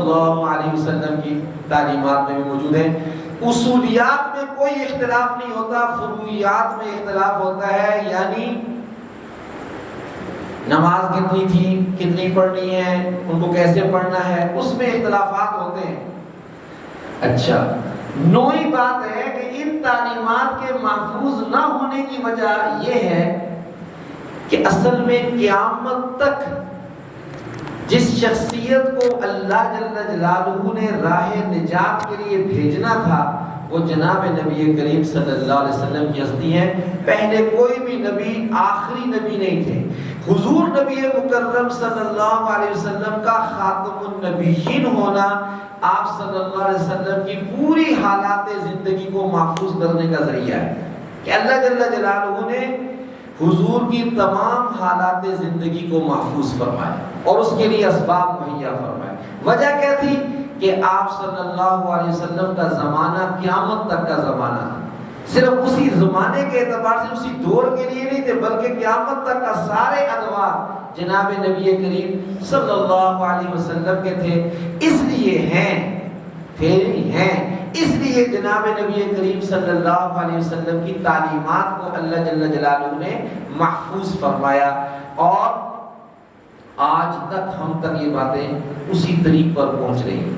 اللہ علیہ وسلم کی تعلیمات میں بھی موجود ہے۔ اصولیات میں کوئی اختلاف نہیں ہوتا، فروعیات میں اختلاف ہوتا ہے، یعنی نماز کتنی تھی، کتنی پڑھنی ہے، ان کو کیسے پڑھنا ہے، اس میں اختلافات ہوتے ہیں۔ اچھا، نوعی بات ہے کہ ان تعلیمات کے محفوظ نہ ہونے کی وجہ یہ ہے کہ اصل میں قیامت تک جس شخصیت کو اللہ جل جلالہ نے راہ نجات کے لیے بھیجنا تھا وہ جناب نبی کریم صلی اللہ علیہ وسلم کی ہستی ہے۔ پہلے کوئی بھی نبی آخری نبی نہیں تھے۔ حضور نبی مکرم صلی اللہ علیہ وسلم کا خاتم النبیین ہونا آپ صلی اللہ علیہ وسلم کی پوری حالات زندگی کو محفوظ کرنے کا ذریعہ ہے کہ اللہ جل جلالہ نے حضور کی تمام حالات زندگی کو محفوظ فرمائے اور اس کے لیے اسباب مہیا فرمائے۔ وجہ کیا تھی کہ آپ صلی اللہ علیہ وسلم کا زمانہ قیامت تک کا زمانہ تھا۔ صرف اسی زمانے کے اعتبار سے اسی دور کے لیے نہیں تھے بلکہ قیامت تک کا سارے ادوار جناب نبی کریم صلی اللہ علیہ وسلم کے تھے۔ اس لیے اس لیے جناب نبی کریم صلی اللہ علیہ وسلم کی تعلیمات کو اللہ جل جلالہ نے محفوظ فرمایا، اور آج تک ہم تک یہ باتیں اسی طریق پر پہنچ رہی ہیں۔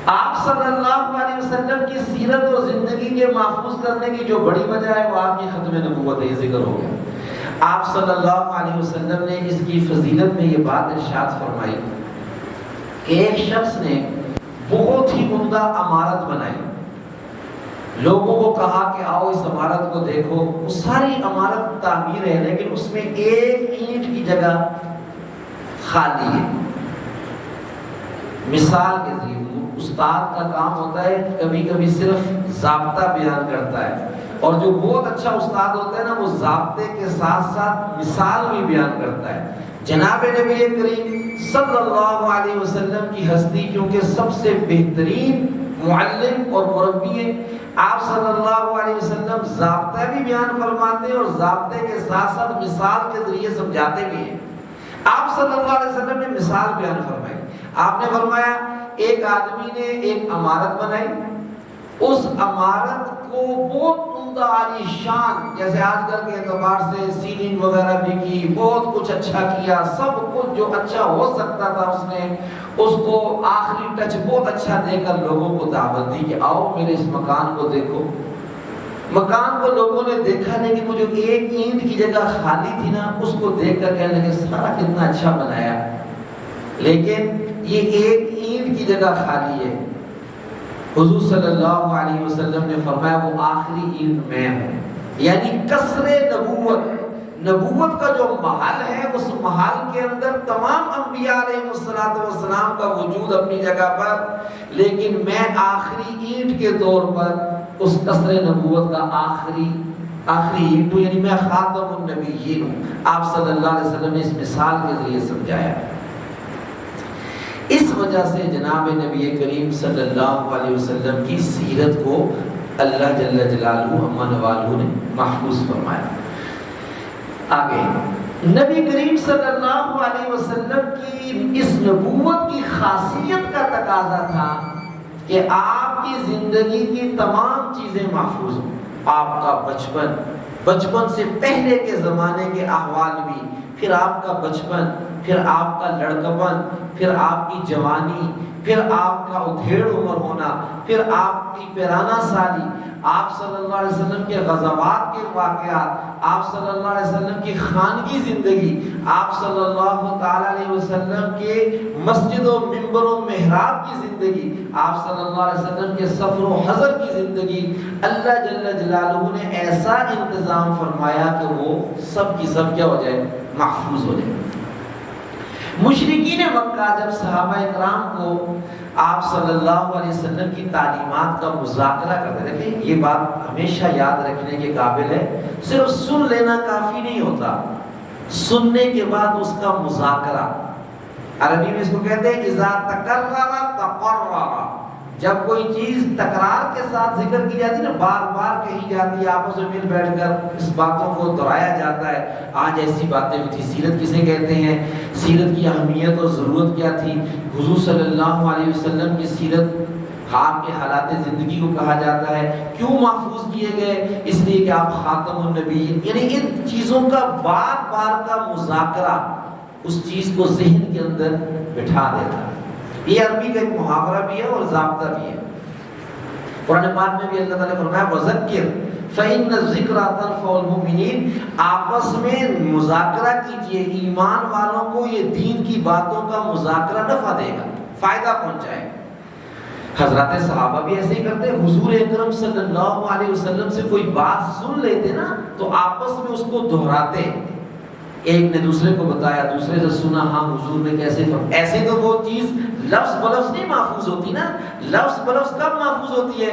آپ صلی اللہ علیہ وسلم کی سیرت اور زندگی کے محفوظ کرنے کی جو بڑی وجہ ہے وہ آپ کی ختم نبوت ہے، یہ ذکر ہو گیا۔ آپ صلی اللہ علیہ وسلم نے اس کی فضیلت میں یہ بات ارشاد فرمائی کہ ایک شخص نے بہت ہی عمدہ عمارت بنائی، لوگوں کو کہا کہ آؤ اس عمارت کو دیکھو، وہ ساری عمارت تعمیر ہے لیکن اس میں ایک اینٹ کی جگہ خالی ہے۔ مثال کے ذریعے استاد کا کام ہوتا ہے کبھی کبھی صرف ضابطہ بیان کرتا ہے، اور جو بہت اچھا استاد ہوتا ہے نا وہ ضابطے کے ساتھ ساتھ مثال بھی بیان کرتا ہے۔ جناب نبی کریم صلی اللہ علیہ وسلم کی ہستی کیونکہ سب سے بہترین معلم اور مربی ہے، آپ صلی اللہ علیہ وسلم ضابطہ بھی بیان فرماتے ہیں اور ضابطے کے ساتھ ساتھ مثال کے ذریعے سمجھاتے بھی ہیں۔ آپ صلی اللہ علیہ وسلم نے مثال بیان فرمائی۔ آپ نے فرمایا ایک آدمی نے ایک عمارت بنائی، اس عمارت کو بہت عمدہ عالی شان، جیسے آج کل کے اعتبار سے سیلنگ وغیرہ بھی کی، بہت کچھ اچھا کیا، سب کچھ جو اچھا ہو سکتا تھا اس نے اس کو آخری ٹچ بہت اچھا دے کر لوگوں کو دعوت دی کہ آؤ میرے اس مکان کو دیکھو۔ مکان کو لوگوں نے دیکھا لیکن وہ جو ایک اینٹ کی جگہ خالی تھی نا اس کو دیکھ کر کہنے لگے سارا کتنا اچھا بنایا لیکن یہ ایک اینٹ کی جگہ خالی ہے۔ حضور صلی اللہ علیہ وسلم نے فرمایا وہ آخری اینٹ میں ہوں، یعنی قصر نبوت کا جو محل ہے اس محل کے اندر تمام انبیاء علیہ السلام کا وجود اپنی جگہ پر، لیکن میں آخری اینٹ کے طور پر اس قصر نبوت کا آخری اینٹ ہوں، یعنی میں خاتم النبیین ہوں۔ آپ صلی اللہ علیہ وسلم نے اس مثال کے ذریعے سمجھایا۔ اس وجہ سے جناب نبی کریم صلی اللہ علیہ وسلم کی سیرت کو اللہ جل جلالہ عما نوالہ نے محفوظ فرمایا۔ آگے نبی کریم صلی اللہ علیہ وسلم کی اس نبوت کی خاصیت کا تقاضا تھا کہ آپ کی زندگی کی تمام چیزیں محفوظ ہوں۔ آپ کا بچپن سے پہلے کے زمانے کے احوال بھی، پھر آپ کا بچپن، پھر آپ کا لڑکپن، پھر آپ کی جوانی، پھر آپ کا ادھیڑ عمر ہونا، پھر آپ کی پیرانہ سالی، آپ صلی اللہ علیہ وسلم کے غزوات کے واقعات، آپ صلی اللہ علیہ وسلم کی خانگی زندگی، آپ صلی اللہ تعالی علیہ وسلم کے مسجد و منبر و محراب کی زندگی، آپ صلی اللہ علیہ وسلم کے سفر و حضر کی زندگی، اللہ جل جلالہ نے ایسا انتظام فرمایا کہ وہ سب کی سب کیا ہو جائے، محفوظ ہو جائے۔ مشرکین مکہ جب صحابہ اکرام کو آپ صلی اللہ علیہ وسلم کی تعلیمات کا مذاکرہ کرتے، دیکھیں یہ بات ہمیشہ یاد رکھنے کے قابل ہے، صرف سن لینا کافی نہیں ہوتا، سننے کے بعد اس کا مذاکرہ، عربی میں اس کو کہتے ہیں اذا تکرر تقرر، جب کوئی چیز تکرار کے ساتھ ذکر کی جاتی ہے نا، بار بار کہی جاتی ہے، آپس میں مل بیٹھ کر اس باتوں کو دہرایا جاتا ہے، آج ایسی باتیں ہوئی تھی۔ سیرت کسے کہتے ہیں؟ سیرت کی اہمیت اور ضرورت کیا تھی؟ حضور صلی اللہ علیہ وسلم کی سیرت، آپ کے حالات زندگی کو کہا جاتا ہے، کیوں محفوظ کیے گئے؟ اس لیے کہ آپ خاتم النبی، یعنی ان چیزوں کا بار بار کا مذاکرہ اس چیز کو ذہن کے اندر بٹھا دیتا ہے۔ یہ عربی کا ایک محاورہ بھی ہے اور ضابطہ بھی ہے۔ قرآن پاک میں بھی اللہ تعالیٰ نے فرمایا وَذَكِّرْ فَإِنَّ الذِّكْرَىٰ تَنفَعُ الْمُؤْمِنِينَ، آپس میں مذاکرہ کیجئے، ایمان والوں کو یہ دین کی باتوں کا مذاکرہ نفع دے گا، فائدہ پہنچائے گا۔ حضرات صحابہ بھی ایسے ہی کرتے، حضور اکرم صلی اللہ علیہ وسلم سے کوئی بات سن لیتے نا تو آپس میں اس کو دہراتے، ایک نے دوسرے کو بتایا، دوسرے سے سنا، ہاں حضور نے کیسے ایسے تو وہ چیز لفظ بلفظ نہیں محفوظ ہوتی نا، لفظ بلفظ کب محفوظ ہوتی ہے؟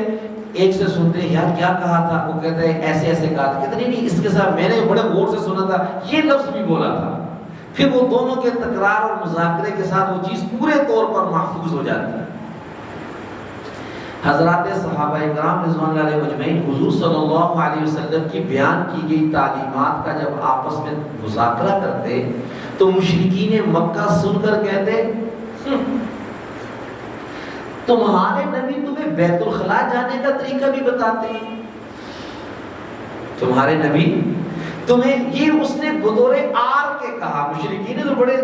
ایک سے سنتے ہیں یار کیا کہا تھا، وہ کہتے ہیں ایسے ایسے کہا تھا، کہتے نہیں اس کے ساتھ میں نے بڑے غور سے سنا تھا، یہ لفظ بھی بولا تھا، پھر وہ دونوں کے تکرار اور مذاکرے کے ساتھ وہ چیز پورے طور پر محفوظ ہو جاتی ہے۔ حضرات صحابہ کرام رضوان اللہ علیہ مجمعین حضور صلی اللہ علیہ وسلم کی بیان کی گئی تعلیمات کا جب آپس میں مذاکرہ کرتے تو مشرکین مکہ سن کر کہتے تمہارے نبی تمہیں بیت الخلاء جانے کا طریقہ بھی بتاتے ہیں، تمہارے نبی تمہیں یہ اس نے بطور آر کے کہا، مشرکین نے تو بڑے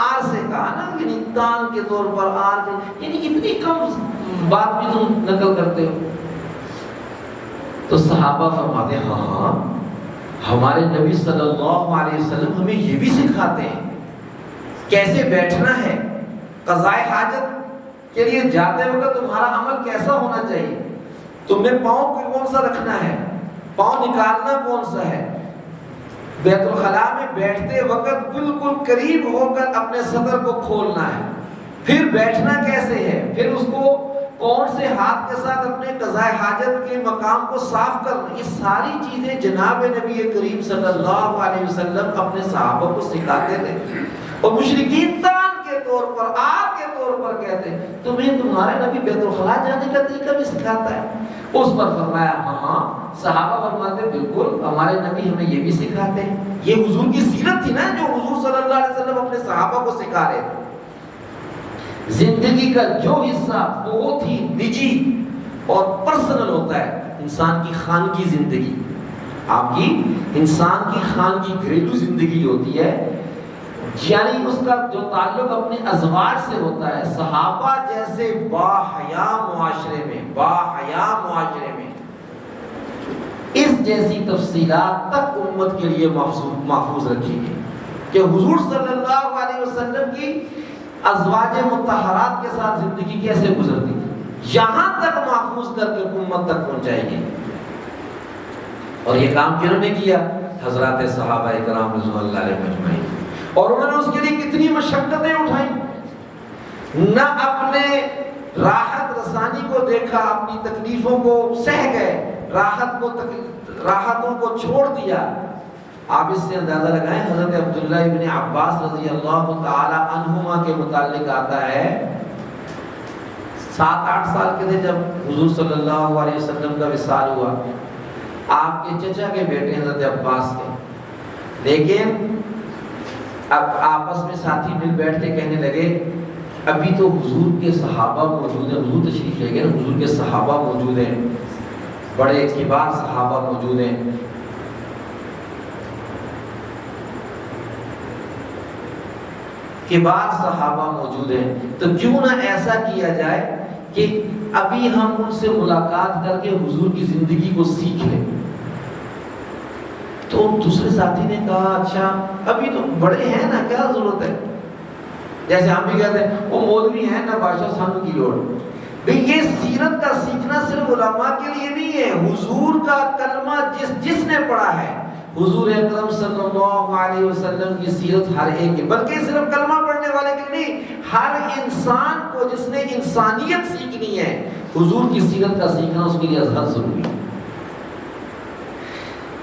آر سے کہا نا، یعنی تان کے طور پر آر کے، یعنی اتنی کم بات بھی تم نقل کرتے ہو۔ تو صحابہ فرماتے ہیں ہاں ہمارے نبی صلی اللہ علیہ وسلم ہمیں یہ بھی سکھاتے ہیں کیسے بیٹھنا ہے، قضاء حاجت کے لیے جاتے وقت تمہارا عمل کیسا ہونا چاہیے، تم نے پاؤں کو کون سا رکھنا ہے، پاؤں نکالنا کون سا ہے، بیت الخلاء میں بیٹھتے وقت بالکل قریب ہو کر اپنے صدر کو کھولنا ہے، پھر بیٹھنا کیسے ہے، پھر اس کو کون سے ہاتھ کے ساتھ اپنے قضاء حاجت کے مقام کو صاف کرنا، یہ ساری چیزیں جناب نبی کریم صلی اللہ علیہ وسلم اپنے صحابہ کو سکھاتے تھے۔ اور مشرکین تان کے طور پر، آر کے طور پر کہتے ہیں تمہیں تمہارے نبی بیت الخلاء جانے کا طریقہ بھی سکھاتا ہے۔ اس پر فرمایا ہاں، صحابہ فرماتے بالکل ہمارے نبی ہمیں یہ بھی سکھاتے ہیں۔ یہ حضور کی سیرت تھی نا جو حضور صلی اللہ علیہ وسلم اپنے صحابہ کو سکھا رہے تھے۔ زندگی کا جو حصہ بہت ہی نجی اور پرسنل ہوتا ہے، انسان کی خانگی زندگی، آپ کی انسان کی خانگی گھریلو زندگی ہوتی ہے، یعنی اس کا جو تعلق اپنے ازواج سے ہوتا ہے، صحابہ جیسے باحیا معاشرے میں اس جیسی تفصیلات تک امت کے لیے محفوظ رکھی گئی کہ حضور صلی اللہ علیہ وسلم کی ازواج مطہرات کے ساتھ زندگی کیسے گزرتی تھی، یہاں تک محفوظ کر کے امت تک پہنچائے گی۔ اور یہ کام کنہوں نے کیا؟ حضرات صحابہ کرام رضوان اللہ علیہ مجمعین۔ اور انہوں نے اس کے لیے کتنی مشقتیں اٹھائیں، نہ اپنے راحت رسانی کو دیکھا، اپنی تکلیفوں کو سہ گئے، راحتوں کو چھوڑ دیا۔ آپ اس سے اندازہ لگائیں، حضرت عبداللہ ابن عباس رضی اللہ تعالی عنہما کے متعلق آتا ہے 7-8 سال کے تھے جب حضور صلی اللہ علیہ وسلم کا وصال ہوا، آپ کے چچا کے بیٹے حضرت عباس کے، لیکن اب آپس میں ساتھی مل بیٹھ کے کہنے لگے ابھی تو حضور کے صحابہ موجود ہیں، حضور تشریف لے گئے، حضور کے صحابہ موجود ہیں، بڑے کبار صحابہ موجود ہیں، کبار صحابہ موجود ہیں، تو کیوں نہ ایسا کیا جائے کہ ابھی ہم ان سے ملاقات کر کے حضور کی زندگی کو سیکھ لیں۔ تو دوسرے ساتھی نے کہا اچھا ابھی تو بڑے ہیں نا، کیا ضرورت ہے، جیسے ہم بھی کہتے ہیں وہ مولوی ہیں نا بادشاہ صاحب کی لوڑ۔ بھئی یہ سیرت کا سیکھنا صرف علماء کے لیے نہیں ہے، حضور کا کلمہ جس نے پڑھا ہے، حضور اکرم صلی اللہ علیہ وسلم کی سیرت ہر ایک، بلکہ صرف کلمہ پڑھنے والے کے نہیں، ہر انسان کو جس نے انسانیت سیکھنی ہے، حضور کی سیرت کا سیکھنا اس کے لیے ازحد ضروری ہے۔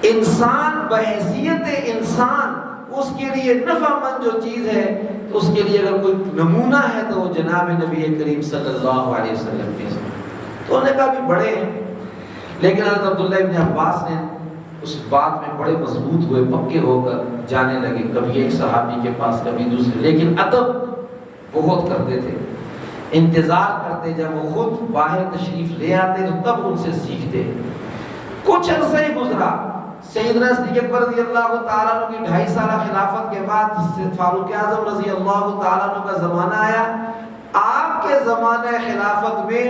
انسان بحیثیت انسان، اس کے لیے نفع مند جو چیز ہے، اس کے لیے اگر کوئی نمونہ ہے تو وہ جناب نبی کریم صلی اللہ علیہ وسلم کے تو انہوں نے کہا بھی بڑے ہیں، لیکن حضرت عبداللہ ابن عباس نے اس بات میں بڑے مضبوط ہوئے، پکے ہو کر جانے لگے، کبھی ایک صحابی کے پاس کبھی دوسرے، لیکن ادب بہت کرتے تھے، انتظار کرتے جب وہ خود باہر تشریف لے آتے تو تب ان سے سیکھتے۔ کچھ عرصہ ہی گزرا، سیدنا صدیق اکبر رضی اللہ تعالیٰ عنہ کی 2.5 سالہ خلافت کے بعد فاروق اعظم رضی اللہ تعالیٰ عنہ کا زمانہ آیا۔ آپ کے زمانہ خلافت میں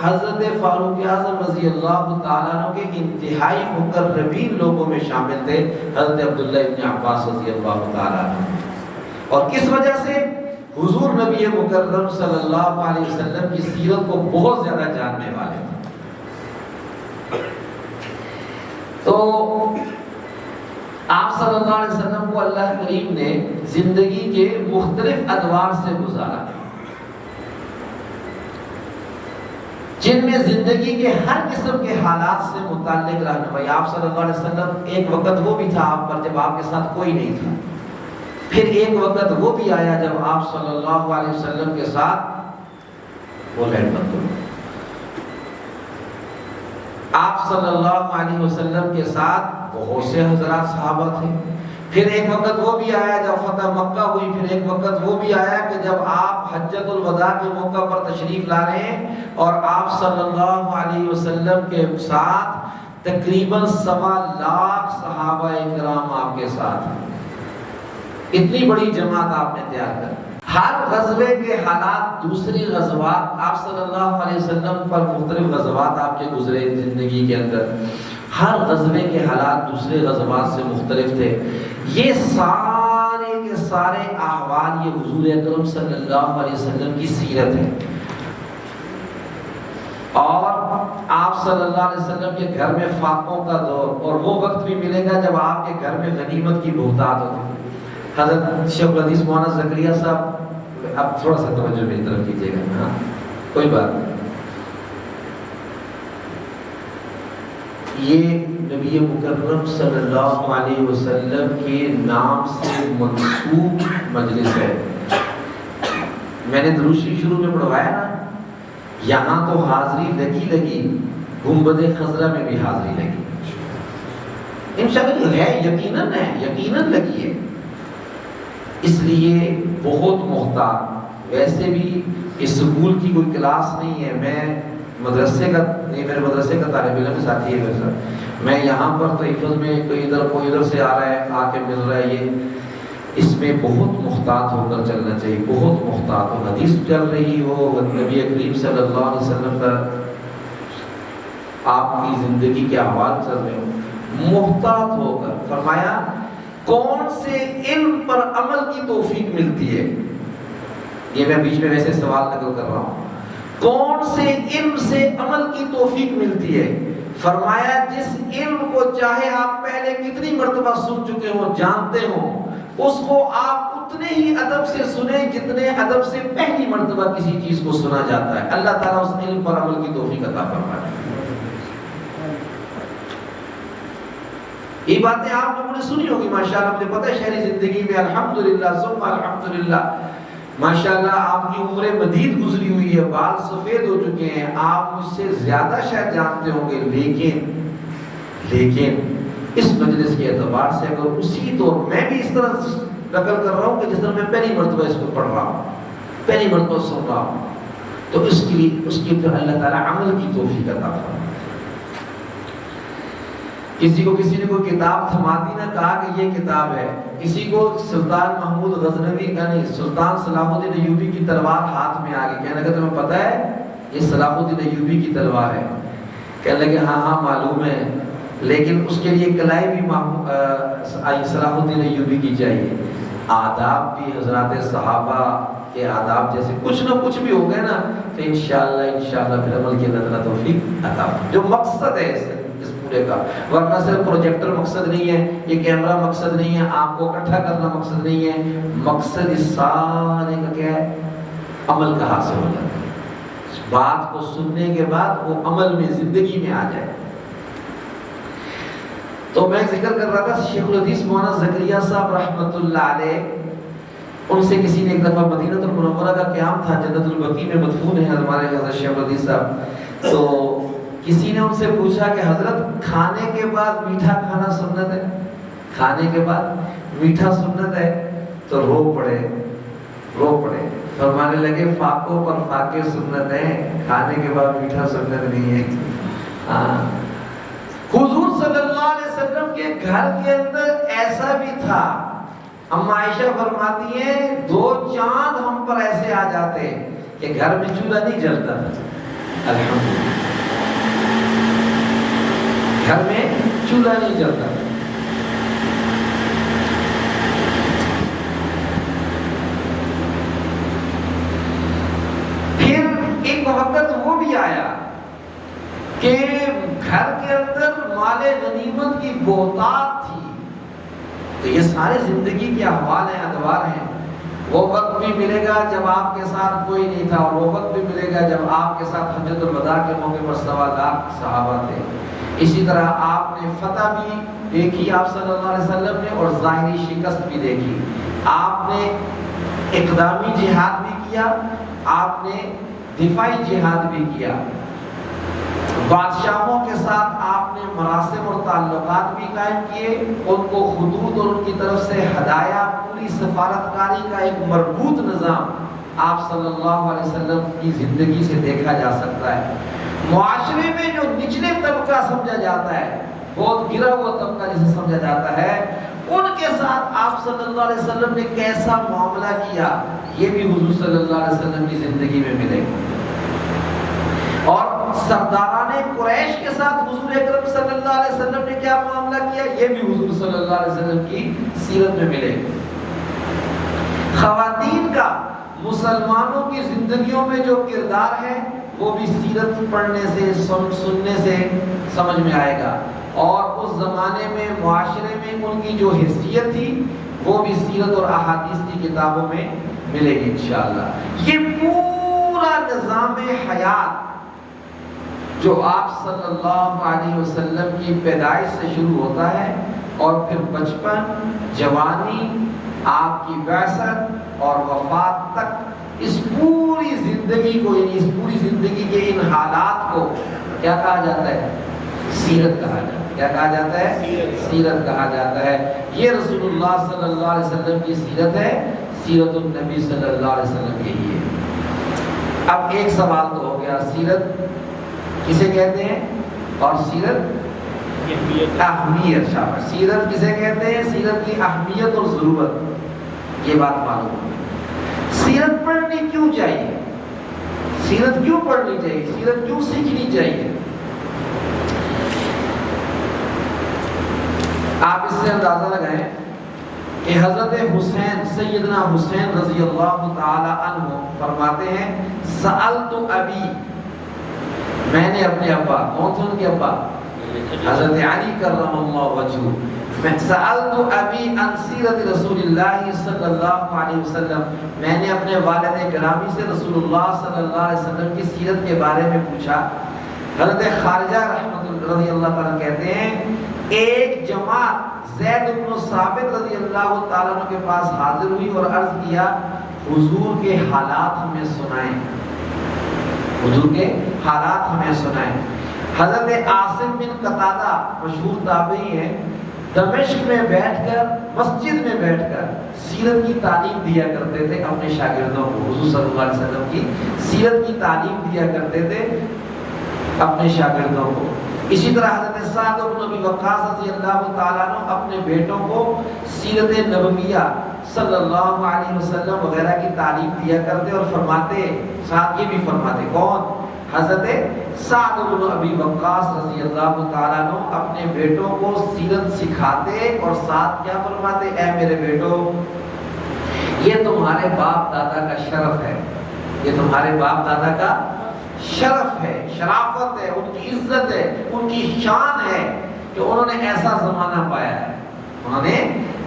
حضرت فاروق اعظم رضی اللہ تعالیٰ عنہ کے انتہائی مقربین لوگوں میں شامل تھے حضرت عبداللہ ابن عباس رضی اللہ تعالیٰ عنہ، اور کس وجہ سے؟ حضور نبی مکرم صلی اللہ علیہ وسلم کی سیرت کو بہت زیادہ جاننے والے تھے۔ تو آپ صلی اللہ علیہ وسلم کو اللہ کریم نے زندگی کے مختلف ادوار سے گزارا، جن میں زندگی کے ہر قسم کے حالات سے متعلق رہنمائی۔ آپ صلی اللہ علیہ وسلم ایک وقت وہ بھی تھا آپ پر جب آپ کے ساتھ کوئی نہیں تھا، پھر ایک وقت وہ بھی آیا جب آپ صلی اللہ علیہ وسلم کے ساتھ وہ لائٹ بند کرو، آپ صلی اللہ علیہ وسلم کے ساتھ بہت سے حضرات صحابہ تھے، پھر ایک وقت وہ بھی آیا جب فتح مکہ ہوئی، پھر ایک وقت وہ بھی آیا کہ جب آپ حجۃ الوداع کے موقع پر تشریف لا رہے ہیں اور آپ صلی اللہ علیہ وسلم کے ساتھ تقریباً 1.25 لاکھ صحابہ کرام آپ کے ساتھ ہیں۔ اتنی بڑی جماعت آپ نے تیار کر، ہر غزوے کے حالات دوسری غزوات، آپ صلی اللہ علیہ وسلم پر مختلف غزوات آپ کے گزرے زندگی کے اندر، ہر غزوے کے حالات دوسرے غزوات سے مختلف تھے۔ یہ سارے کے سارے احوال یہ حضور اکرم صلی اللہ علیہ وسلم کی سیرت ہے، اور آپ صلی اللہ علیہ وسلم کے گھر میں فاقوں کا دور، اور وہ وقت بھی ملے گا جب آپ کے گھر میں غنیمت کی بہتات ہوگی۔ حضرت شیخ الحدیث مولانا زکریا صاحب، اب تھوڑا سا توجہ میری طرف کیجیے گا، ہاں کوئی بات نہیں۔ یہ نبی مکرم صلی اللہ علیہ وسلم کے نام سے منسوب مجلس ہے۔ میں نے درود شریف شروع میں پڑھوایا نا، یہاں تو حاضری لگی، گنبد خضرا میں بھی حاضری لگی، انشاءاللہ ہے، یقیناً لگی ہے۔ اس لیے بہت محتاط، ویسے بھی اس اسکول کی کوئی کلاس نہیں ہے، میں مدرسے کا نہیں، میرے مدرسے کا طالب علم ساتھی ہے میرے ساتھ، میں یہاں پر تو حفظ میں کوئی ادھر سے آ رہا ہے، آ کے مل رہا ہے، یہ اس میں بہت محتاط ہو کر چلنا چاہیے، بہت محتاط ہو، حدیث چل رہی ہو، نبی کریم صلی اللہ علیہ وسلم کا آپ کی زندگی کے احوال چل رہے ہو، محتاط ہو کر۔ فرمایا کون سے علم پر عمل کی توفیق ملتی ہے، یہ میں بیچ میں ویسے سوال نقل کر رہا ہوں، کون سے علم سے عمل کی توفیق ملتی ہے؟ فرمایا جس علم کو چاہے آپ پہلے کتنی مرتبہ سن چکے ہوں، جانتے ہوں، اس کو آپ اتنے ہی ادب سے سنیں جتنے ادب سے پہلی مرتبہ کسی چیز کو سنا جاتا ہے۔ اللہ تعالیٰ اس علم پر عمل کی توفیق عطا فرمائے۔ یہ باتیں آپ لوگوں نے سنی ہوگی ماشاءاللہ، مجھے پتہ ہے شہری زندگی میں الحمدللہ ثم الحمدللہ ماشاءاللہ آپ کی عمر مدید گزری ہوئی ہے، بال سفید ہو چکے ہیں، آپ مجھ سے زیادہ شاید جانتے ہوں گے، لیکن اس مجلس کے اعتبار سے اگر اسی طور میں بھی اس طرح نقل کر رہا ہوں کہ جس طرح میں پہلی مرتبہ اس کو پڑھ رہا ہوں، پہلی مرتبہ سن رہا ہوں، تو اس کی پھر اللہ تعالیٰ عمل کی توفیق عطا فرمائے۔ کسی نے کوئی کتاب تھما دی نہ، کہا کہ یہ کتاب ہے، کسی کو سلطان محمود غزنوی کا نہیں، سلطان صلاح الدین ایوبی کی تلوار ہاتھ میں آ گئی، کہنے لگا تمہیں پتہ ہے یہ صلاح الدین ایوبی کی تلوار ہے؟ کہنے لگے ہاں معلوم ہے، لیکن اس کے لیے کلائی بھی صلاح الدین ایوبی کی چاہیے، آداب بھی حضرات صحابہ کے آداب جیسے کچھ نہ کچھ بھی ہو گئے نا، تو انشاءاللہ پھر عمل کی اللہ تعالیٰ توفیق عطا فرمائے۔ جو مقصد ہے اس پورے کا، ورنہ صرف پروجیکٹر مقصد نہیں ہے، یہ کیمرہ مقصد نہیں ہے، آپ کو اکٹھا کرنا مقصد نہیں ہے، مقصد اس سارے کا کیا ہے؟ عمل کا حاصل ہو جاتا ہے، بات کو سننے کے بعد وہ عمل میں زندگی میں آ جائے۔ تو میں ذکر کر رہا تھا شیخ الحدیث مولانا زکریا صاحب رحمۃ اللہ علیہ، ان سے کسی نے ایک دفعہ مدینہ المنورہ کا قیام تھا، جنت البقیع میں مدفون ہے ہمارے حضرت شیخ الحدیث صاحب، تو کسی نے ان سے پوچھا کہ حضرت کھانے کے بعد میٹھا کھانا سنت ہے؟ کھانے کے بعد میٹھا سنت ہے؟ تو رو پڑے فرمانے لگے فاقوں پر فاقے سنت ہے، کھانے کے بعد میٹھا سنت نہیں ہے۔ حضور صلی اللہ علیہ وسلم کے گھر کے اندر ایسا بھی تھا، اما عائشہ فرماتی ہیں 2 چاند ہم پر ایسے آ جاتے کہ گھر میں چولہا نہیں جلتا تھا، الحمدللہ گھر میں چولہا نہیں جلتا تھا۔ پھر ایک وقت وہ بھی آیا کہ گھر کے اندر مال غنیمت کی بہتات تھی، تو یہ سارے زندگی کے احوال ہیں، ادوار ہیں۔ وہ وقت بھی ملے گا جب آپ کے ساتھ کوئی نہیں تھا، اور وہ وقت بھی ملے گا جب آپ کے ساتھ حجۃ الوداع کے موقع پر 1.25 لاکھ صحابہ تھے۔ اسی طرح آپ نے فتح بھی دیکھی آپ صلی اللہ علیہ وسلم نے، اور ظاہری شکست بھی دیکھی۔ آپ نے اقدامی جہاد بھی کیا، آپ نے دفاعی جہاد بھی کیا، بادشاہوں کے ساتھ آپ نے مراسم اور تعلقات بھی قائم کیے، ان کو حدود اور ان کی طرف سے ہدایہ، پوری سفارتکاری کا ایک مربوط نظام آپ صلی اللہ علیہ وسلم کی زندگی سے دیکھا جا سکتا ہے۔ معاشرے میں جو نچلے طبقہ سمجھا جاتا ہے، بہت گرا ہوا طبقہ جسے سمجھا جاتا ہے، ان کے ساتھ آپ صلی اللہ علیہ وسلم نے کیسا معاملہ کیا، یہ بھی حضور صلی اللہ علیہ وسلم کی زندگی میں ملے گا۔ اور سرداران قریش کے ساتھ حضور اکرم صلی اللہ علیہ وسلم نے کیا معاملہ کیا، یہ بھی حضور صلی اللہ علیہ وسلم کی سیرت میں ملے گا۔ خواتین کا مسلمانوں کی زندگیوں میں جو کردار ہے، وہ بھی سیرت پڑھنے سے، سننے سے سمجھ میں آئے گا، اور اس زمانے میں معاشرے میں ان کی جو حیثیت تھی، وہ بھی سیرت اور احادیث کی کتابوں میں ملے گی انشاءاللہ۔ یہ پورا نظام حیات جو آپ صلی اللہ علیہ وسلم کی پیدائش سے شروع ہوتا ہے، اور پھر بچپن، جوانی، آپ کی بعثت اور وفات تک، اس پوری زندگی کو، یعنی اس پوری زندگی کے ان حالات کو کیا کہا جاتا ہے؟ سیرت کہا جاتا ہے۔ کیا کہا جاتا ہے؟ سیرت کہا جاتا ہے۔ یہ رسول اللہ صلی اللہ علیہ وسلم کی سیرت ہے، سیرت النبی صلی اللہ علیہ وسلم کی ہی ہے۔ اب ایک سوال تو ہو گیا، سیرت کسے کہتے ہیں، اور سیرت اہمیت، شاباش، سیرت کسے کہتے ہیں، سیرت کی اہمیت اور ضرورت، یہ بات معلوم ہے۔ سیرت پڑھنی کیوں چاہیے؟ سیرت کیوں پڑھنی چاہیے؟ سیرت کیوں سیکھنی چاہیے؟ آپ اس سے اندازہ لگائیں کہ حضرت حسین، سیدنا حسین رضی اللہ تعالی عنہ فرماتے ہیں، سألت ابی، میں نے اپنے ابا، کون تھے ان کے ابا؟ حضرت علی کرم اللہ وجہہ، میں سألت ابی عن سیرت رسول اللہ صلی اللہ علیہ وسلم، میں نے اپنے والد گرامی سے رسول اللہ صلی اللہ علیہ وسلم کی سیرت کے بارے میں پوچھا۔ حضرت خارجہ رضی اللہ تعالیٰ کہتے ہیں، ایک جماعت زید بن ثابت رضی اللہ تعالیٰ عنہ کے پاس حاضر ہوئی اور عرض کیا، حضور کے حالات ہمیں سنائیں، حضور کے حالات ہمیں سنائیں۔ حضرت عاصم بن قتادہ مشہور تابعی ہیں، دمشق میں بیٹھ کر، مسجد میں بیٹھ کر سیرت کی تعلیم دیا کرتے تھے اپنے شاگردوں کو، حضور صلی اللہ علیہ وسلم کی سیرت کی تعلیم دیا کرتے تھے اپنے شاگردوں کو۔ اسی طرح حضرت سعد بن ابی وقاص رضی اللہ تعالیٰ عنہ اپنے بیٹوں کو سیرت نبویہ صلی اللہ علیہ وسلم وغیرہ کی تعلیم دیا کرتے، اور فرماتے، ساتھ یہ بھی فرماتے، کون؟ حضرت سعد بن ابی وقاص رضی اللہ تعالیٰ عنہ اپنے بیٹوں کو سیرت سکھاتے، اور ساتھ کیا فرماتے؟ اے میرے بیٹو، یہ تمہارے باپ دادا کا شرف ہے، یہ تمہارے باپ دادا کا شرف ہے، شرافت ہے، ان کی عزت ہے، ان کی شان ہے کہ انہوں نے ایسا زمانہ پایا ہے، انہوں نے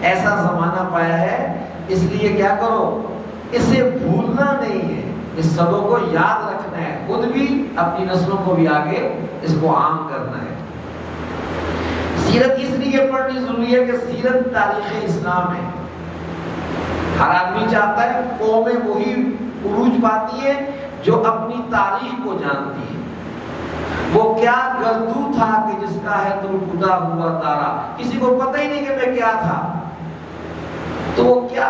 ایسا زمانہ پایا ہے، اس لیے کیا کرو، اسے بھولنا نہیں ہے، اس سبق کو یاد رکھنا ہے، خود بھی اپنی نسلوں کو بھی آگے اس کو عام کرنا ہے۔ سیرت اس لیے پڑھنی ضروری ہے کہ سیرت تاریخ اسلام ہے۔ ہر آدمی چاہتا ہے قومیں وہی عروج پاتی ہے جو اپنی تاریخ کو جانتی ہے۔ وہ کیا گردو تھا کہ جس کا ہے تو ٹوٹا ہوا تارا، کسی کو پتہ ہی نہیں کہ میں کیا تھا. تو وہ کیا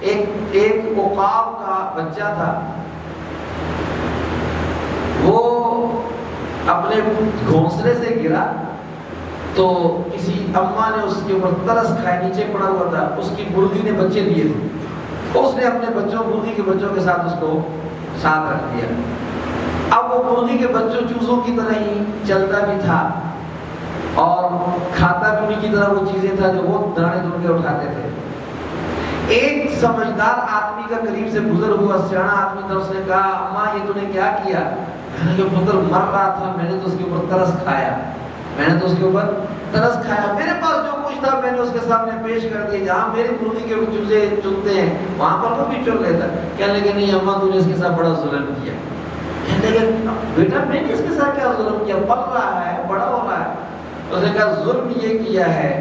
ایک عقاب کا بچہ تھا، وہ اپنے گھونسلے سے گرا تو کسی اماں نے اس کے اوپر ترس کھائے، نیچے پڑا ہوا تھا، اس کی مرغی نے بچے دیے تھے، اس نے اپنے بچوں مرغی کے بچوں کے ساتھ اس کو ساتھ رکھ دیا. اب وہ مرغی کے بچوں چوزوں کی طرح ہی چلتا بھی تھا اور کھاتا بھی انہیں کی طرح وہ چیزیں تھا جو وہ دانے ڈھونڈ کے اٹھاتے تھے. ایک سمجھدار آدمی کا قریب سے گزر ہوا، سیانا آدمی تھا، اس نے کہا اماں یہ تو نے کیا کیا؟ جو پتر مر رہا تھا میں نے تو اس کے اوپر ترس کھایا، میرے پاس جو کچھ تھا میں نے اس کے سامنے پیش کر دیا، جہاں میری مرغی کے چوزے چنتے ہیں وہاں پر وہ بھی چن لیتا. کہنے لگے نہیں اماں تو نے اس کے ساتھ بڑا ظلم کیا. کہنے لگے بیٹا میں نے اس کے ساتھ کیا ظلم کیا، پل رہا ہے بڑا ہو رہا ہے. اس نے کہا ظلم یہ کیا ہے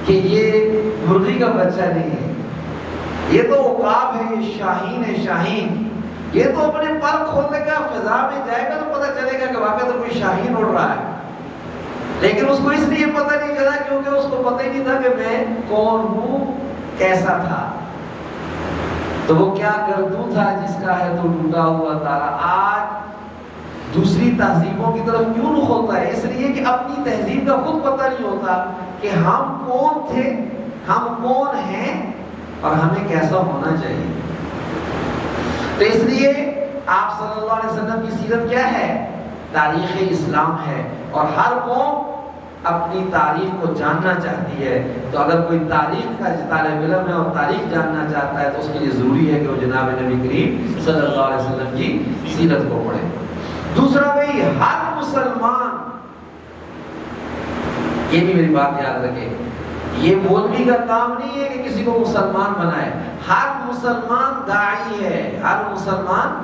کہ یہ مرغی کا بچہ نہیں ہے، یہ تو عقاب ہے، یہ شاہین ہے، شاہین. یہ تو اپنے پر کھولنے کا فضا میں جائے گا تو پتہ چلے گا کہ واقعہ تو کوئی شاہین اڑ رہا ہے. لیکن اس کو اس لیے پتہ نہیں چلا کیونکہ اس کو پتہ ہی نہیں تھا کہ میں کون ہوں، کیسا تھا. تو وہ کیا گردو تھا جس کا ہے تو ٹوٹا ہوا تارا. آج دوسری تہذیبوں کی طرف کیوں رخ ہوتا ہے؟ اس لیے کہ اپنی تہذیب کا خود پتہ نہیں ہوتا کہ ہم کون تھے، ہم کون ہیں اور ہمیں کیسا ہونا چاہیے. تو اس لیے آپ صلی اللہ علیہ وسلم کی سیرت کیا ہے؟ تاریخ اسلام ہے، اور ہر قوم اپنی تاریخ کو جاننا چاہتی ہے. تو اگر کوئی تاریخ کا طالب علم ہے اور تاریخ جاننا چاہتا ہے تو اس کے لیے ضروری ہے کہ وہ جناب نبی کریم صلی اللہ علیہ وسلم کی سیرت کو پڑھے. دوسرا بھائی ہر مسلمان، یہ بھی میری بات یاد رکھے، یہ مولوی کا کام نہیں ہے کہ کسی کو مسلمان بنائے. ہر مسلمان داعی ہے، ہر مسلمان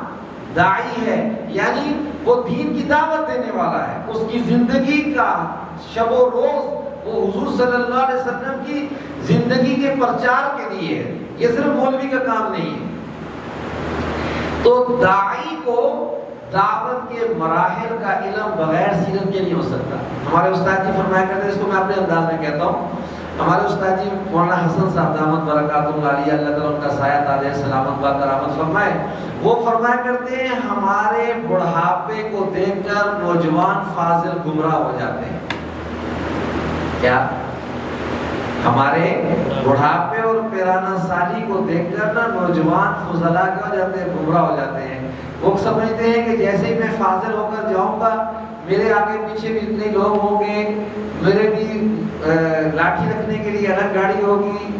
داعی ہے، یعنی وہ دین کی دعوت دینے والا ہے. اس کی زندگی کا شب و روز وہ حضور صلی اللہ علیہ وسلم کی زندگی کے پرچار کے لیے ہے. یہ صرف مولوی کا کام نہیں ہے. تو داعی کو دعوت کے مراحل کا علم بغیر سیرت کے نہیں ہو سکتا. ہمارے استاد جی فرمایا کرتے ہیں، اس کو میں اپنے انداز میں کہتا ہوں. ہمارے استاد جی مولانا حسن صاحب دامت برکاتہ اللہ علیہ، اللہ تعالیٰ ان کا سایہ تاج سلامت با کرامت فرمائے، وہ فرمایا کرتے ہیں ہمارے بڑھاپے کو دیکھ کر نوجوان فاضل گمراہ ہو جاتے ہیں. کیا؟ ہمارے بڑھاپے اور پیرانہ سالی کو دیکھ کر نا نوجوان فضلا کیا ہو جاتے ہیں؟ گمراہ ہو جاتے ہیں. وہ سمجھتے ہیں کہ جیسے ہی میں فاضل ہو کر جاؤں گا میرے آگے پیچھے بھی اتنے لوگ ہوں گے، میرے بھی لاٹھی رکھنے کے لیے الگ گاڑی ہوگی،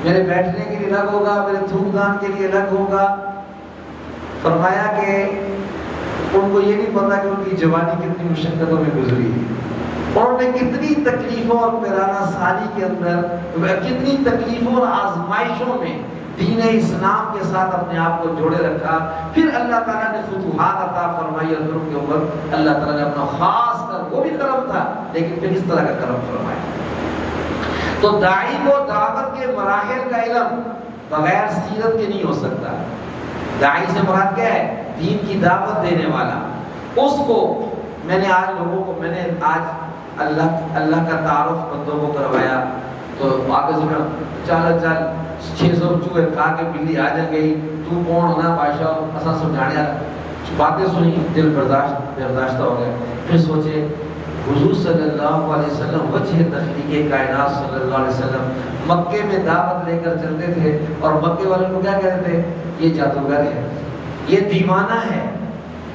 میرے بیٹھنے کے لیے الگ ہوگا، میرے تھوک دان کے لیے الگ ہوگا. فرمایا کہ ان کو یہ نہیں پتا کہ ان کی جوانی کتنی مشقتوں میں گزری ہے، انہوں نے کتنی تکلیفوں اور پیرانہ سالی کے اندر کتنی تکلیفوں اور آزمائشوں میں دین اسلام کے ساتھ اپنے آپ کو جوڑے رکھا. پھر اللہ تعالیٰ نے فتوحات عطا فرمائی اور ان کے اوپر اللہ تعالیٰ نے اپنا خاص کر، وہ بھی کرم تھا لیکن پھر اس طرح کا کرم فرمایا. تو داعی کو دعوت کے مراحل کا علم بغیر سیرت کے نہیں ہو سکتا. داعی سے مراد کیا ہے؟ دین کی دعوت دینے والا. اس کو میں نے آج لوگوں کو، میں نے آج اللہ کا تعارف بندوں کو کروایا تو آگے سے چل 600 چوہے کھا کے بلی آ جا گئی، تو کون ہونا بادشاہ اساں سمجھانے باتیں سنی، دل برداشتہ ہو گئے. پھر سوچے حضور صلی اللہ علیہ وسلم وجہ تخلیق کائنات صلی اللہ علیہ وسلم مکے میں دعوت لے کر چلتے تھے اور مکے والوں کو کیا کہتے تھے؟ یہ جادوگر ہے، یہ دیوانہ ہے،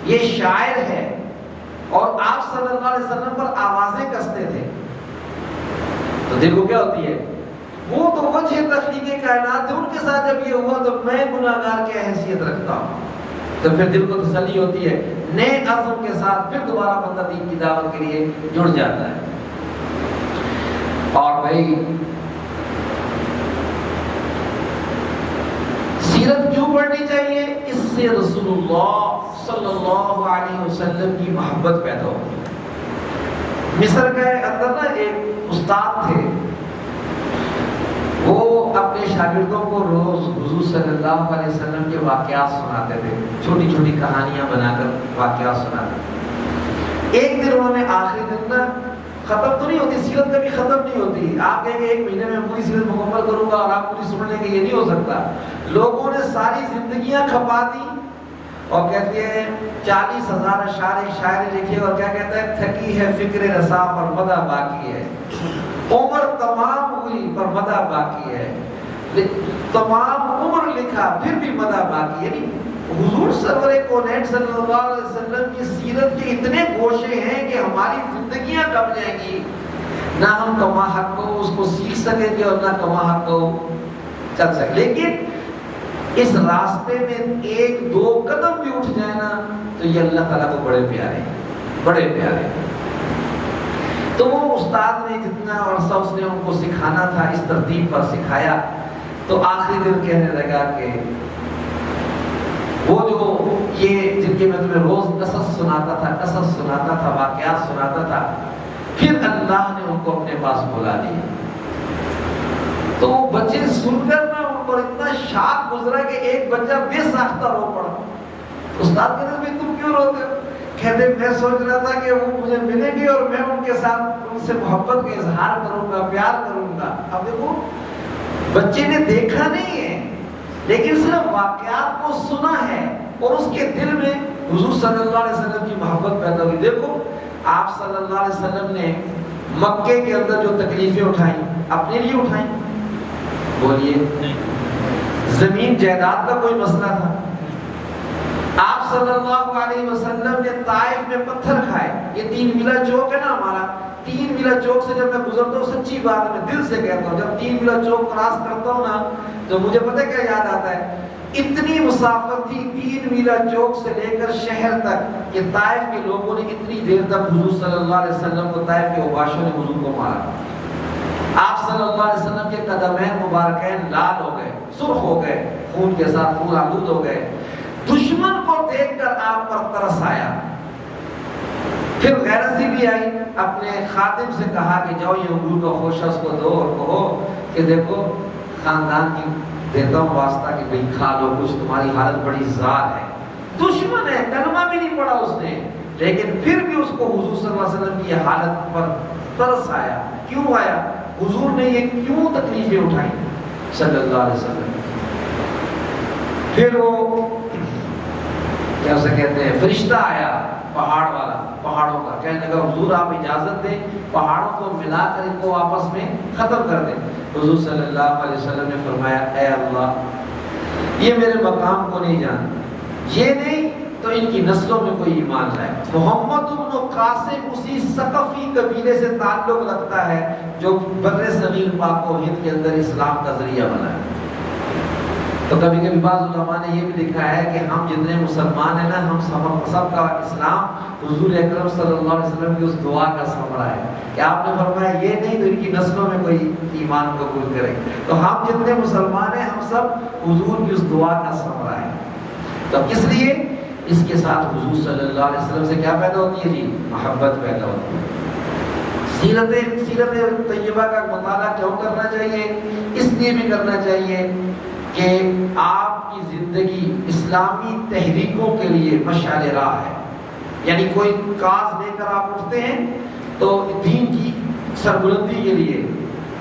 یہ شاعر ہے. اور آپ صلی اللہ علیہ وسلم پر آوازیں کستے تھے. تو دل کو کیا ہوتی ہے؟ وہ تو وجہ تخلیق کائنات ہے، ان کے ساتھ جب یہ ہوا تو میں گناہگار کی حیثیت رکھتا ہوں. تو پھر دل کو تسلی ہوتی ہے، نئے عزم کے ساتھ پھر دوبارہ بندہ دین کی دعوت کے لیے جڑ جاتا ہے. اور بھائی سیرت کیوں پڑھنی چاہیے؟ اس سے رسول اللہ صلی اللہ علیہ وسلم کی محبت پیدا ہوتی ہے. مصر کے اندر نا ایک استاد تھے، وہ اپنے شاگردوں کو روز حضور صلی اللہ علیہ وسلم کے واقعات سناتے تھے، چھوٹی چھوٹی کہانیاں بنا کر واقعات سناتے تھے. ایک دن انہوں نے آخری دن نا ختم تو نہیں ہوتی سیرت کبھی ختم نہیں ہوتی. آپ کہیں گے ایک مہینے میں پوری سیرت مکمل کروں گا اور آپ پوری سن لیں گے, یہ نہیں ہو سکتا. لوگوں نے ساری زندگیاں کھپا دی اور کہتے ہیں 40,000 اشعار شاعری لکھے اور کیا کہتا ہے, تھکی ہے فکر رسا پر مدہ باقی ہے. عمر تمام ہوئی پر مدہ باقی ہے. تمام عمر لکھا پھر بھی مدہ باقی ہے. حضور سرور کونین صلی اللہ علیہ وسلم کی سیرت کے اتنے گوشے ہیں کہ ہماری زندگیاں کب جائیں گی, نہ ہم کما حق کو اس کو سیکھ سکیں گے اور نہ کما حق کو چل سکیں. لیکن اس راستے میں ایک دو قدم بھی اٹھ جائے نا تو یہ اللہ تعالیٰ کو بڑے پیارے بڑے پیارے. تو وہ استاد نے جتنا عرصہ اس نے ان کو سکھانا تھا اس ترتیب پر سکھایا. تو آخری دن کہنے لگا کہ وہ جو یہ جن کے میں تمہیں روز قصص سناتا تھا واقعات سناتا تھا, پھر اللہ نے ان کو اپنے پاس بلا دیا. تو وہ بچے سن کر نا ان پر اتنا شاک گزرا کہ ایک بچہ بے ساختہ رو پڑا. استاد کہتے ہیں تم کیوں روتے ہو؟ کہتے میں سوچ رہا تھا کہ وہ مجھے ملیں گے اور میں ان کے ساتھ ان سے محبت کا اظہار کروں گا, پیار کروں گا. اب دیکھو بچے نے دیکھا نہیں ہے لیکن صرف واقعات کو سنا ہے اور اس کے دل میں حضور صلی اللہ علیہ وسلم کی محبت پیدا ہوئی. دیکھو آپ صلی اللہ علیہ وسلم نے مکے کے اندر جو تکلیفیں اٹھائیں اپنے لیے اٹھائیں؟ بولیے. زمین جائیداد کا کوئی مسئلہ تھا؟ آپ صلی اللہ علیہ وسلم نے طائف میں پتھر کھائے. یہ 3 میلہ چوک ہے نا ہمارا, 3 میلہ چوک سے جب میں گزرتا ہوں, سچی بات ہے میں دل سے کہتا ہوں, جب 3 میلہ چوک کراس کرتا ہوں نا تو مجھے پتہ کیا یاد آتا ہے, اتنی مسافت تھی 3 میلہ چوک سے لے کر شہر تک کہ طائف کے لوگوں نے اتنی دیر تک حضور صلی اللہ علیہ وسلم کو, طائف کے اوباشوں نے حضور کو مارا. آپ صلی اللہ علیہ وسلم کے قدمین مبارکین لال ہو گئے, سرخ ہو گئے, خون کے ساتھ خون آلود ہو گئے. دشمن کو دیکھ کر آپ پر ترس آیا. پھر غیرت سی بھی آئی, اپنے خادم سے کہا کہ جاؤ یہ انگور کا خوشہ اس کو دو اور کہو کہ دیکھو خاندان کی دیتا ہوں واسطہ کہ بھئی کھا لو کچھ, تمہاری حالت بڑی زار ہے. دشمن ہے, کلمہ بھی نہیں پڑھا اس نے, لیکن پھر بھی اس کو حضور صلی اللہ علیہ وسلم کی حالت پر ترس آیا. کیوں آیا؟ حضور نے یہ کیوں تکلیفیں اٹھائیں صلی اللہ علیہ وسلم. پھر وہ کیا اسے کہتے ہیں, فرشتہ آیا پہاڑ والا, پہاڑوں کا, کہنے لگا حضور آپ اجازت دیں پہاڑوں کو ملا کر ان کو آپس میں ختم کر دیں. حضور صلی اللہ علیہ وسلم نے فرمایا اے اللہ یہ میرے مقام کو نہیں جانتے, یہ نہیں تو ان کی نسلوں میں کوئی ایمان لائے. محمد بن قاسم اسی ثقفی قبیلے سے تعلق رکھتا ہے جو بر صغیر پاک و ہند کے اندر اسلام کا ذریعہ بنا ہے. تو کبھی کبھی بعض علماء نے یہ بھی لکھا ہے کہ ہم جتنے مسلمان ہیں نا, ہم سب کا اسلام حضور اکرم صلی اللہ علیہ وسلم کی اس دعا کا ثمرہ ہے کہ آپ نے فرمایا یہ نہیں تو ان کی نسلوں میں کوئی ایمان قبول کرے. تو ہم جتنے مسلمان ہیں ہم سب حضور کی اس دعا کا ثمرہ ہے. تو کس لیے؟ اس کے ساتھ حضور صلی اللہ علیہ وسلم سے کیا پیدا ہوتی ہے جی؟ محبت پیدا ہوتی ہے. سیرت طیبہ کا مطالعہ کیوں کرنا چاہیے؟ اس لیے بھی کرنا چاہیے کہ آپ کی زندگی اسلامی تحریکوں کے لیے مشعل راہ ہے. یعنی کوئی کاز لے کر آپ اٹھتے ہیں تو دین کی سربلندی کے لیے.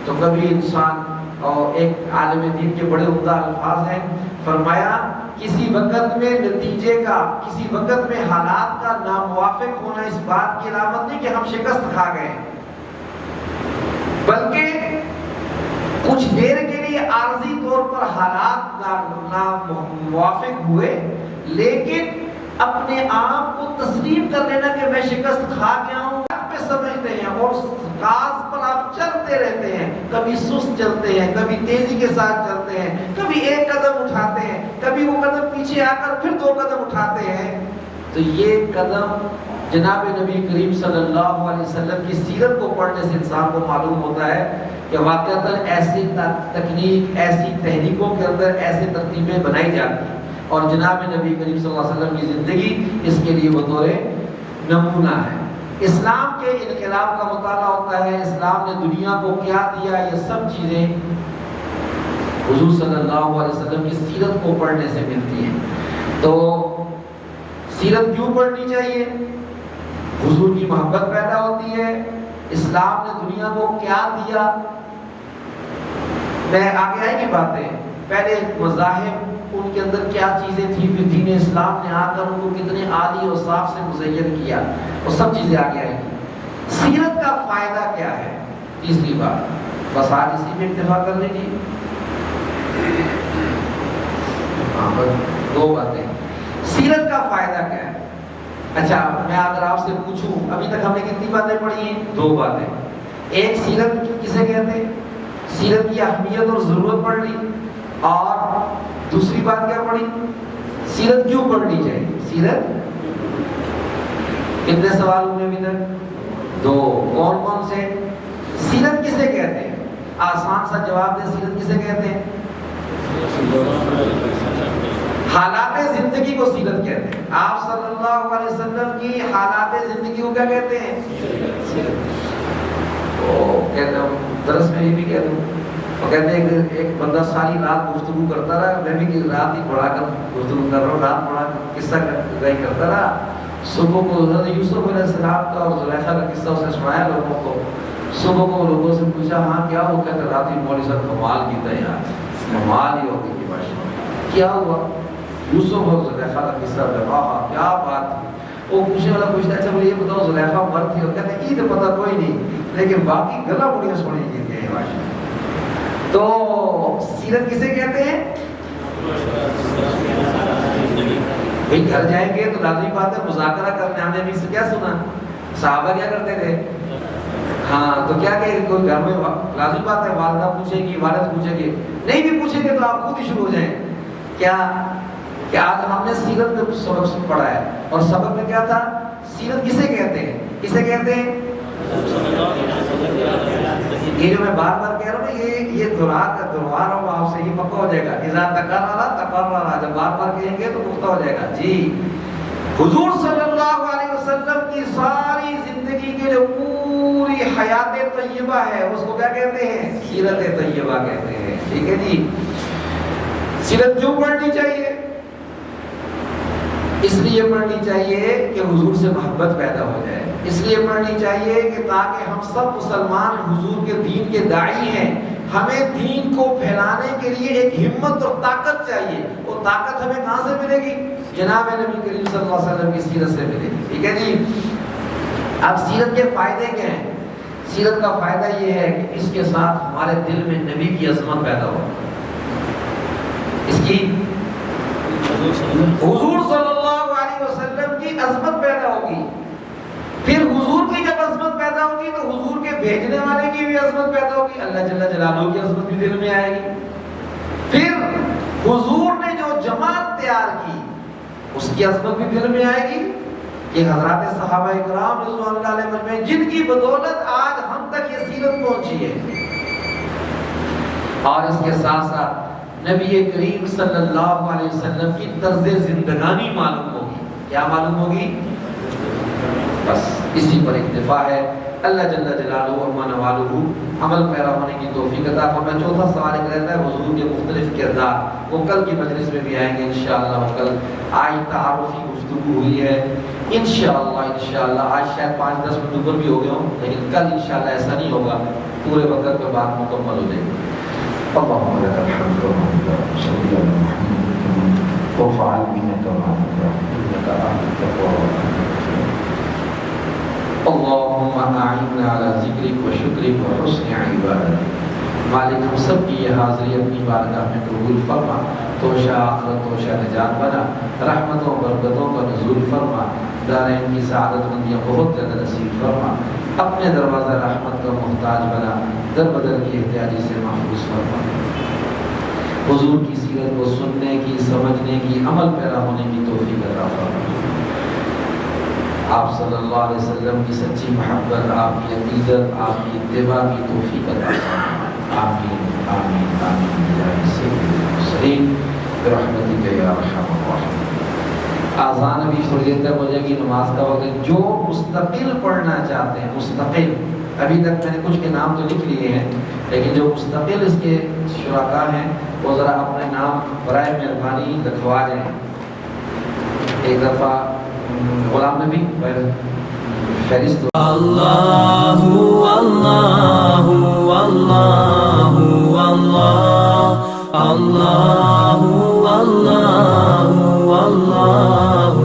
تو کبھی انسان, اور ایک عالم دین کے بڑے عمدہ الفاظ ہیں, فرمایا کسی وقت میں نتیجے کا, کسی وقت میں حالات کا ناموافق ہونا اس بات کی علامت نہیں کہ ہم شکست کھا گئے, بلکہ کچھ دیر کے لیے عارضی طور پر حالات ناموافق ہوئے, لیکن اپنے آپ کو تسلیم کر لینا کہ میں شکست کھا گیا ہوں پہ سمجھتے ہیں اور کاز پر آپ چلتے رہتے ہیں. کبھی سست چلتے ہیں, کبھی تیزی کے ساتھ چلتے ہیں, کبھی ایک قدم اٹھاتے ہیں, کبھی وہ قدم پیچھے آ کر پھر 2 قدم اٹھاتے ہیں. تو یہ قدم جناب نبی کریم صلی اللہ علیہ وسلم کی سیرت کو پڑھنے سے انسان کو معلوم ہوتا ہے کہ واقعتاً ایسی تکنیک, ایسی تحریکوں کے اندر ایسی ترتیبیں بنائی جاتی ہیں, اور جناب نبی کریم صلی اللہ علیہ وسلم کی زندگی اس کے لیے بطور نمونہ ہے. اسلام کے انقلاب کا مطالعہ ہوتا ہے, اسلام نے دنیا کو کیا دیا, یہ سب چیزیں حضور صلی اللہ علیہ وسلم کی سیرت کو پڑھنے سے ملتی ہیں. تو سیرت کیوں پڑھنی چاہیے؟ حضور کی محبت پیدا ہوتی ہے. اسلام نے دنیا کو کیا دیا؟ میں آگے آئے گی باتیں. پہلے مذاہب ان کے اندر کیا چیزیں تھیں، پھر دین اسلام نے آ کر ان کو کتنے عالی اور صاف سے مزین کیا، وہ سب چیزیں آگے آئیں گی. سیرت کا فائدہ کیا ہے؟ تیسری بات، بس آج اسی میں اکتفا کر لیجیے. دو باتیں. سیرت کا فائدہ کیا ہے؟ اچھا میں اگر آپ سے پوچھوں، ابھی تک ہم نے کتنی باتیں پڑھی ہیں؟ دو باتیں. ایک سیرت کسے کہتے ہیں، سیرت کی اہمیت اور ضرورت پڑھ لی، اور دوسری بات کیا پڑھی، سیرت کیوں پڑھنی چاہیے. سیرت کتنے سوال ہوئے ابھی تک؟ دو. کون کون سے؟ سیرت کسے کہتے ہیں؟ آسان سا جواب دیں. سیرت کسے کہتے ہیں؟ حالات زندگی کو سیرت کہتے ہیں. آپ صلی اللہ علیہ وسلم کی حالات زندگی کو کیا کہتے ہیں؟ سیرت. تو کہتے ہیں درس میں یہ بھی کہتے ہیں، وہ کہتے ہیں کہ ایک بندہ ساری رات گفتگو کرتا رہا، میں بھی رات ہی پڑھا کر گفتگو کر رہا ہوں، رات پڑھا کر قصہ کرتا رہا. صبح کو حضرت یوسف علیہ السلام کا اور زلیخا کا قصہ اسے سنایا لوگوں کو. صبح کو لوگوں سے پوچھا ہاں کیا ہو؟ کہتے رات ہی مولوی صاحب کمال کی تھا یار، کمال ہی ہوگی کی بات. کیا ہوا؟ یوسف اور زلیخا کا قصہ تھا. کیا بات تھی. وہ پوچھنے والا پوچھتا ہے اچھا مجھے یہ بتاؤ زلیخا مرد تھی؟ کہتے ہیں عید پتہ کوئی نہیں، لیکن باقی گلا بڑیاں سونے کی تھی بات. تو سیرت کسے کہتے ہیں؟ بھئی گھر جائیں گے تو لازمی بات ہے مذاکرہ کرنے. ہم نے بھی سے کیا سنا، صحابہ کیا کرتے تھے؟ ہاں تو کیا کہ کوئی گھر میں لازمی بات ہے والدہ پوچھے گی، والد پوچھے گی، نہیں بھی پوچھیں گے تو آپ خود ہی شروع ہو جائیں. کیا کہ آج ہم نے سیرت میں سبق پڑھا ہے، اور سبق میں کیا تھا؟ سیرت کسے کہتے ہیں؟ کسے کہتے ہیں؟ یہ جو میں بار بار کہہ رہا ہوں یہ دہرا رہا ہوں آپ سے، یہ پکا ہو جائے گا. اذا تکرر، جب بار بار کہیں گے تو پختہ ہو جائے گا. جی حضور صلی اللہ علیہ وسلم کی ساری زندگی کے جو پوری حیات طیبہ ہے اس کو کیا کہتے ہیں؟ سیرت طیبہ کہتے ہیں. ٹھیک ہے جی. سیرت کیوں پڑھنی چاہیے؟ اس لیے پڑھنی چاہیے کہ حضور سے محبت پیدا ہو جائے. اس لیے پڑھنی چاہیے کہ تاکہ ہم سب مسلمان حضور کے دین کے داعی ہیں، ہمیں دین کو پھیلانے کے لیے ایک ہمت اور طاقت چاہیے. وہ طاقت ہمیں کہاں سے ملے گی؟ جناب نبی کریم صلی اللہ علیہ وسلم کی سیرت سے ملے گی. ٹھیک ہے جی. اب سیرت کے فائدے کیا ہیں؟ سیرت کا فائدہ یہ ہے کہ اس کے ساتھ ہمارے دل میں نبی کی عظمت پیدا ہو. اس کی حضور صلی اللہ علیہ وسلم کی عظمت پیدا ہوگی. پھر حضور کی جب عظمت پیدا ہوگی تو حضور کے بھیجنے والے کی بھی عظمت پیدا ہوگی. اللہ جل جلالہ کی عظمت بھی دل میں آئے گی. پھر حضور نے جو جماعت تیار کی اس کی عظمت بھی دل میں آئے گی کہ حضرات صحابہ کرام رضوان اللہ علیہ مجمعین جن کی بدولت آج ہم تک یہ سیرت پہنچی ہے. اور اس کے ساتھ ساتھ نبی کریم صلی اللہ علیہ وسلم کی طرز زندگانی معلوم ہوگی. کیا معلوم ہوگی؟ بس اسی پر اکتفا ہے. اللہ جل جلالہ و من والہ عمل پیرا ہونے کی توفیق عطا فرمائے. چوتھا سوال ایک رہتا ہے حضور کے مختلف کردار، وہ کل کی مجلس میں بھی آئیں گے انشاءاللہ. کل آج تعارفی گفتگو ہوئی ہے انشاءاللہ. آج شاید 5-10 منٹ اوپر بھی ہو گئے ہوں، لیکن کل انشاءاللہ ایسا نہیں ہوگا، پورے وقت کے بعد مکمل ہو جائے گی. اللهم لك الحمد والمنة صلى على محمد وفعل بنا كما انك اهل التقوى. اللهم اعنا على ذکرک و شکرک و حسن عبادتک. مالک ہم سب کی یہ حاضری اپنی بارگاہ میں قبول فرما، توشہ آخرت توشہ نجات بنا، رحمتوں و برکتوں کا نزول فرما، دارین کی سعادت مندیاں بہت زیادہ نصیب فرما. اپنے دروازہ رحمت کا محتاج بنا، در بدر کی احتیاجی سے محفوظ فرما. حضور کی سیرت کو سننے کی، سمجھنے کی، عمل پیرا ہونے کی توفیق عطا فرما. آپ صلی اللہ علیہ وسلم کی سچی محبت، آپ کی عقیدت، آپ کی اتباع کی توفیق عطا فرما. آمین آمین آمین یا سیدنا المرسلین برحمتک یا ارحم الراحمین. آذان ابھی تھوڑی دیر تک ہو جائے گی، نماز کا وقت. جو مستقل پڑھنا چاہتے ہیں، مستقل، ابھی تک میں نے کچھ کے نام تو لکھ لیے ہیں، لیکن جو مستقل اس کے شرکاء ہیں وہ ذرا اپنے نام برائے مہربانی لکھوا جائیں. ایک دفعہ غلام نبی فہرست اللہ اللہ اللہ اللہ اللہ اللہ اللہ